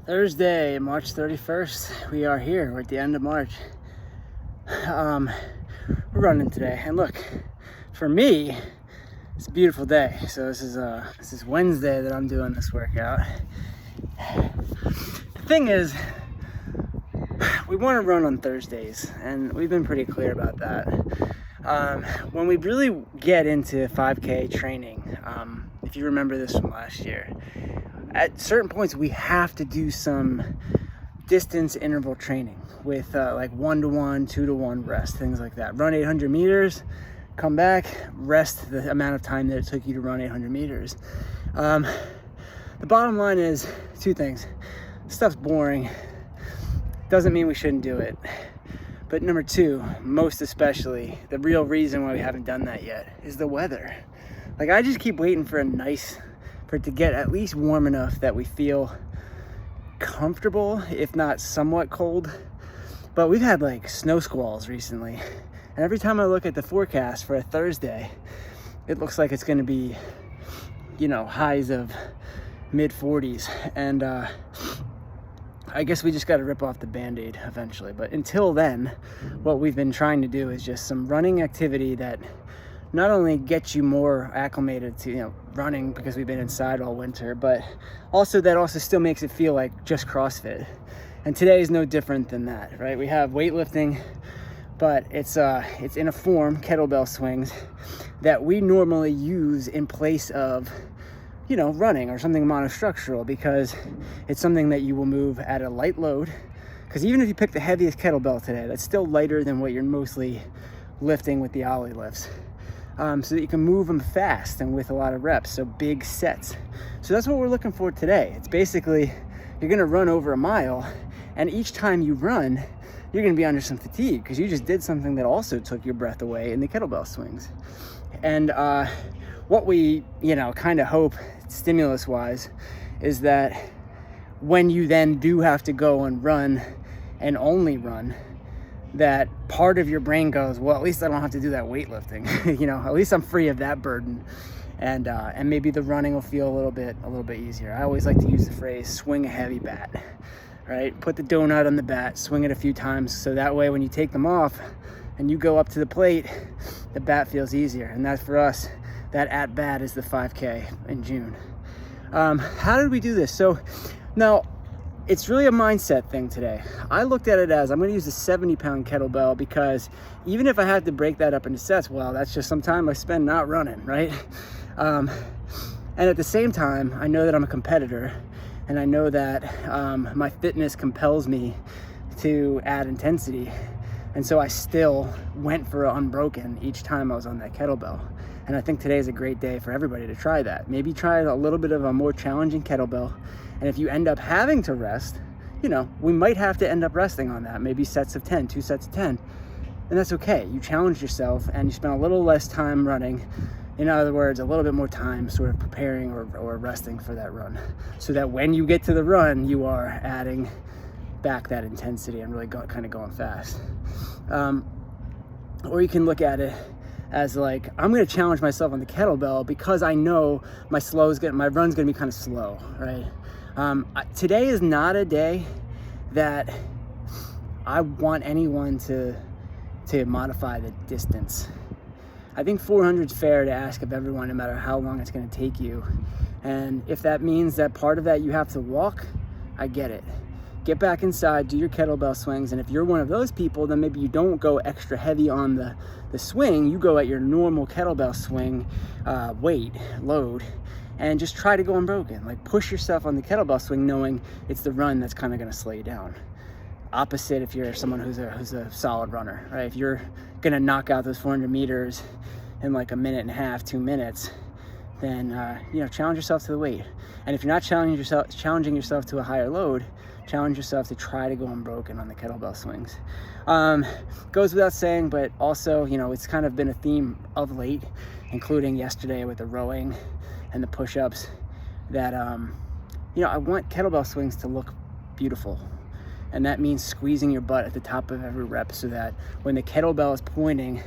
Thursday, March 31st, we are here. We're at the end of March. We're running today, and look, for me, it's a beautiful day. So this is Wednesday that I'm doing this workout. The thing is, we want to run on Thursdays, and we've been pretty clear about that. When we really get into 5K training, if you remember this from last year, at certain points we have to do some distance interval training with like 1-to-1, 2-to-1 rest, things like that. Run 800 meters, come back, rest the amount of time that it took you to run 800 meters. The bottom line is two things. Stuff's boring. Doesn't mean we shouldn't do it. But number two, most especially, the real reason why we haven't done that yet is the weather. Like, I just keep waiting for it to get at least warm enough that we feel comfortable, if not somewhat cold. But we've had like snow squalls recently, and every time I look at the forecast for a Thursday, it looks like it's going to be, highs of mid 40s. And I guess we just got to rip off the Band-Aid eventually. But until then, what we've been trying to do is just some running activity that not only gets you more acclimated to running, because we've been inside all winter, but also still makes it feel like just CrossFit. And today is no different than that, right? We have weightlifting, but it's in a form, kettlebell swings, that we normally use in place of running or something monostructural, because it's something that you will move at a light load. Because even if you pick the heaviest kettlebell today, that's still lighter than what you're mostly lifting with the ollie lifts. So that you can move them fast and with a lot of reps, so big sets. So that's what we're looking for today. It's basically, you're gonna run over a mile, and each time you run, you're gonna be under some fatigue because you just did something that also took your breath away in the kettlebell swings. And what we, kind of hope stimulus-wise is that when you then do have to go and run and only run, that part of your brain goes, well, at least I don't have to do that weightlifting. At least I'm free of that burden, and maybe the running will feel a little bit easier. I always like to use the phrase swing a heavy bat, right? Put the donut on the bat, swing it a few times, so that way when you take them off and you go up to the plate, the bat feels easier. And that, for us, that at bat is the 5K in June. How did we do this? So now, it's really a mindset thing today. I looked at it as, I'm going to use a 70-pound kettlebell, because even if I had to break that up into sets, well, that's just some time I spend not running, right? And at the same time, I know that I'm a competitor, and I know that my fitness compels me to add intensity. And so I still went for unbroken each time I was on that kettlebell. And I think today is a great day for everybody to try that. Maybe try a little bit of a more challenging kettlebell. And if you end up having to rest, we might have to end up resting on that. Maybe sets of 10, 2 sets of 10. And that's okay. You challenged yourself and you spent a little less time running. In other words, a little bit more time sort of preparing or resting for that run. So that when you get to the run, you are adding back that intensity and really kind of going fast. Or you can look at it as like, I'm going to challenge myself on the kettlebell because I know my run's going to be kind of slow, right? Today is not a day that I want anyone to modify the distance. I think 400 is fair to ask of everyone, no matter how long it's going to take you. And if that means that part of that you have to walk, I get it. Get back inside, do your kettlebell swings, and if you're one of those people, then maybe you don't go extra heavy on the swing. You go at your normal kettlebell swing weight, load, and just try to go unbroken. Like, push yourself on the kettlebell swing, knowing it's the run that's kind of going to slow you down. Opposite if you're someone who's a solid runner, right? If you're going to knock out those 400 meters in like a minute and a half, 2 minutes, then challenge yourself to the weight. And if you're not challenging yourself to a higher load, challenge yourself to try to go unbroken on the kettlebell swings. Goes without saying, but also, it's kind of been a theme of late, including yesterday with the rowing and the push-ups, that I want kettlebell swings to look beautiful. And that means squeezing your butt at the top of every rep, so that when the kettlebell is pointing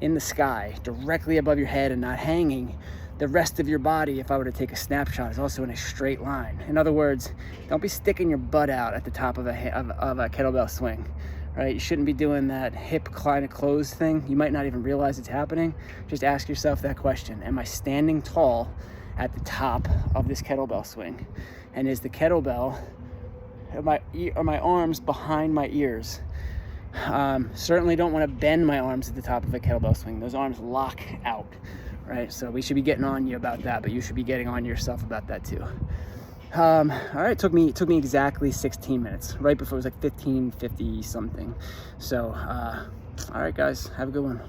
in the sky directly above your head and not hanging, the rest of your body, if I were to take a snapshot, is also in a straight line. In other words, don't be sticking your butt out at the top of a kettlebell swing, right? You shouldn't be doing that hip kind of closed thing. You might not even realize it's happening. Just ask yourself that question. Am I standing tall at the top of this kettlebell swing? And is the kettlebell, are my arms behind my ears? Certainly don't want to bend my arms at the top of a kettlebell swing. Those arms lock out, right? So we should be getting on you about that, but you should be getting on yourself about that too. All right, it took me exactly 16 minutes. Right before it was like 15:50 something. So, all right, guys, have a good one.